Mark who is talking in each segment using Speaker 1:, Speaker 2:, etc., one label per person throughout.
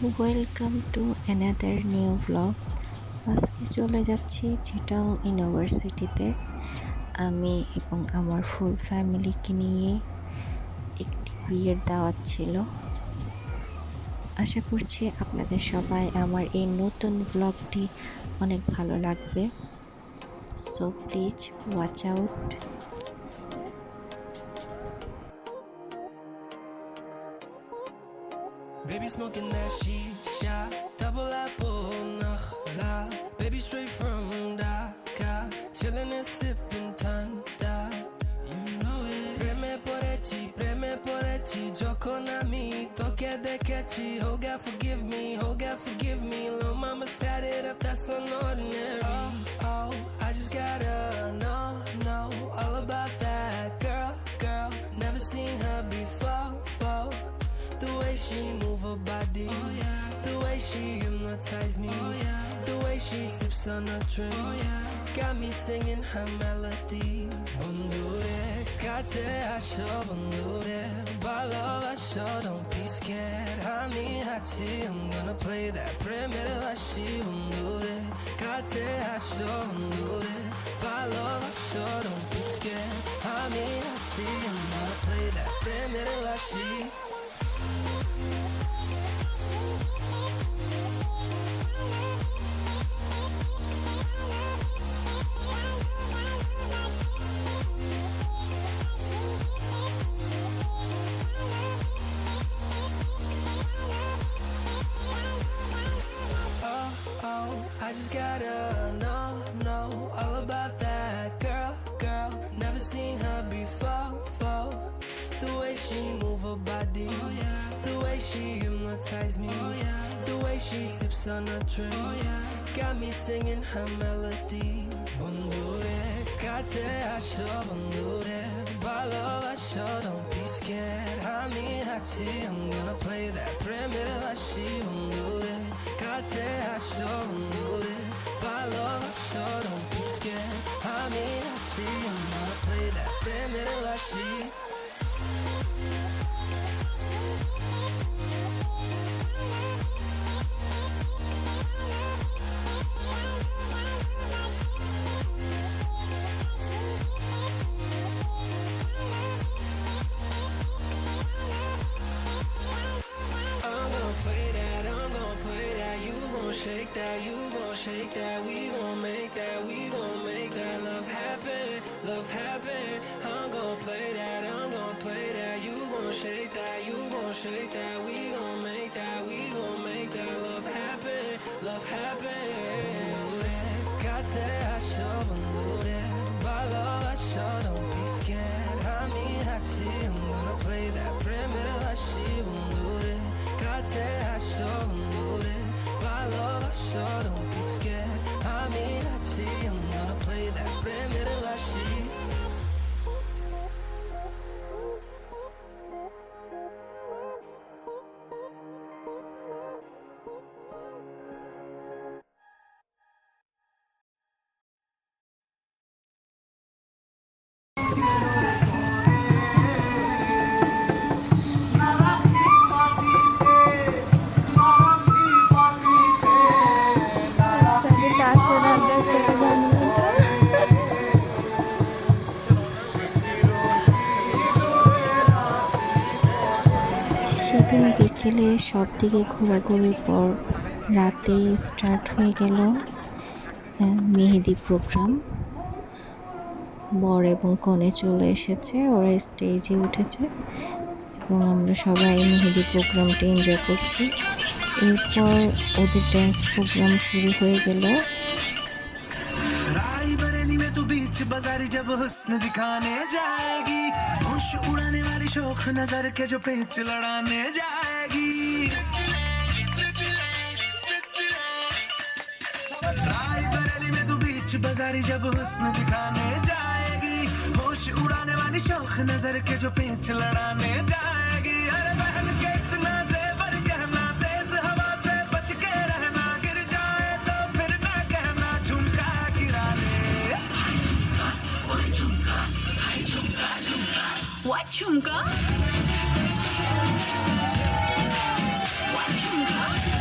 Speaker 1: Welcome to another new vlog. আজকে চলে যাচ্ছি চিটাং ইউনিভার্সিটিতে। আমি এবং আমার ফুল ফ্যামিলিকে নিয়ে একটি বিয়ের দাওয়াত ছিল। আশা করছি আপনাদের সবাই আমার এই নতুন ভ্লগটি অনেক ভালো লাগবে। So please watch out.
Speaker 2: Baby smoking that shisha, double apple, nakhla. Baby straight from Dhaka, chillin' and sipping Tanda. You know it. Preme porechi, jokhon ami toke dekhechi. Oh God forgive me, little mama sat it up, that's unordinary. Oh, I just gotta know all about that girl. Never seen her before. The way she move her body, oh yeah. The way she hypnotize me, oh yeah. The way she sips on her drink, oh yeah. Got me singing her melody. Bondure, kache asho bondure, balo asho, don't be scared. Hami hachi, I'm gonna play that premier lashi. Bondure, kache asho bondure, balo asho, don't be scared. Hami hachi, I'm gonna play that premier lashi. I just gotta know all about that girl. Never seen her before. The way she move her body, oh yeah. The way she hypnotize me, oh yeah. The way she sips on her drink, oh yeah. Got me singing her melody. Bondure, kache asho bondure, balo asho, don't be scared. Hami hachi, I'm gonna play that premier lashi. Bondure, kache asho bondure, balo asho, don't be scared. Hami hachi, I'm gonna play that premier lashi. Shake that, we gon' make that, love happen. I'm gon' play that, you gon' shake that, we gon' make that, love happen. Kache asho bandure, balo asho, don't be scared. Hami hachi, I'm gonna play that premier lashi. Bandure, kache asho bandure, balo asho, don't be scared. Hami hachi, I'm gonna play that premier lashi.
Speaker 1: সেদিন বিকেলে সব দিকে ঘোরাঘুরির পর রাতে start হয়ে গেল মেহেদি programme. বর এবং কনে চলে এসেছে, ওরা স্টেজে উঠেছে এবং আমরা সবাই মেহেদি প্রোগ্রামটি এনজয় করছি। এরপর ওদের ড্যান্স প্রোগ্রাম শুরু হয়ে গেল।
Speaker 3: बीच बाजारी जब हुस्न दिखाने जाएगी, होश उड़ाने वाली शौक नजर के जो पेच लड़ाने जाएगी। रायबरेली में तू बीच बाजारी जब हुस्न दिखाने जाएगी, होश उड़ाने वाली शौक नजर के जो पेच लड़ाने जाएगी। अरे बहन के इतना जेवर कहना, तेज हवा से बच के रहना, गिर जाए तो फिर ना कहना झुमका गिरा ले।
Speaker 4: What chumka? What chumka?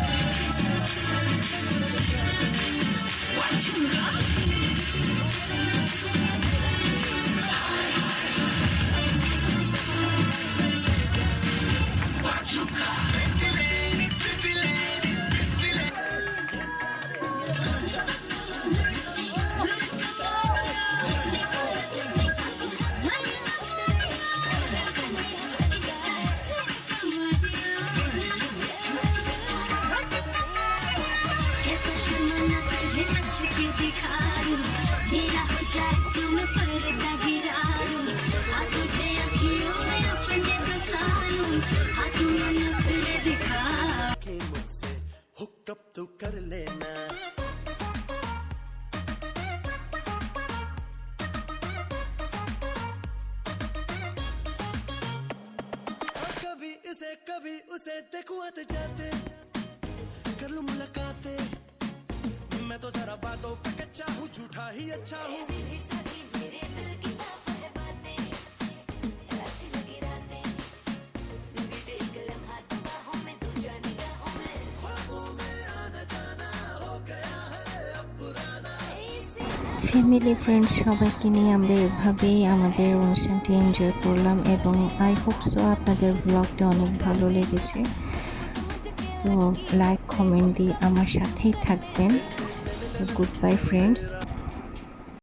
Speaker 4: के दिखा दूं, मेरा हो जाए जो मैं पर्दा गिरा दूं, हाँ तुझे अखियों में अपने बसा लूं, हाँ तुम्हें नखरे दिखा
Speaker 5: कि मुझसे हुक्कप तो कर लेना। कभी उसे देखूं आते जाते, कर लूं मुलाकातें, मैं तो जरा बातों पे कच्चा हूँ, झूठा ही अच्छा हूँ।
Speaker 1: ফ্যামিলি ফ্রেন্ডস সবাইকে নিয়ে আমরা এভাবেই আমাদের অনুষ্ঠানটি এনজয় করলাম এবং আই হোপ সো আপনাদের ব্লগটা অনেক ভালো লেগেছে। সো লাইক কমেন্ট দিয়ে আমার সাথেই থাকবেন। So good bye friends.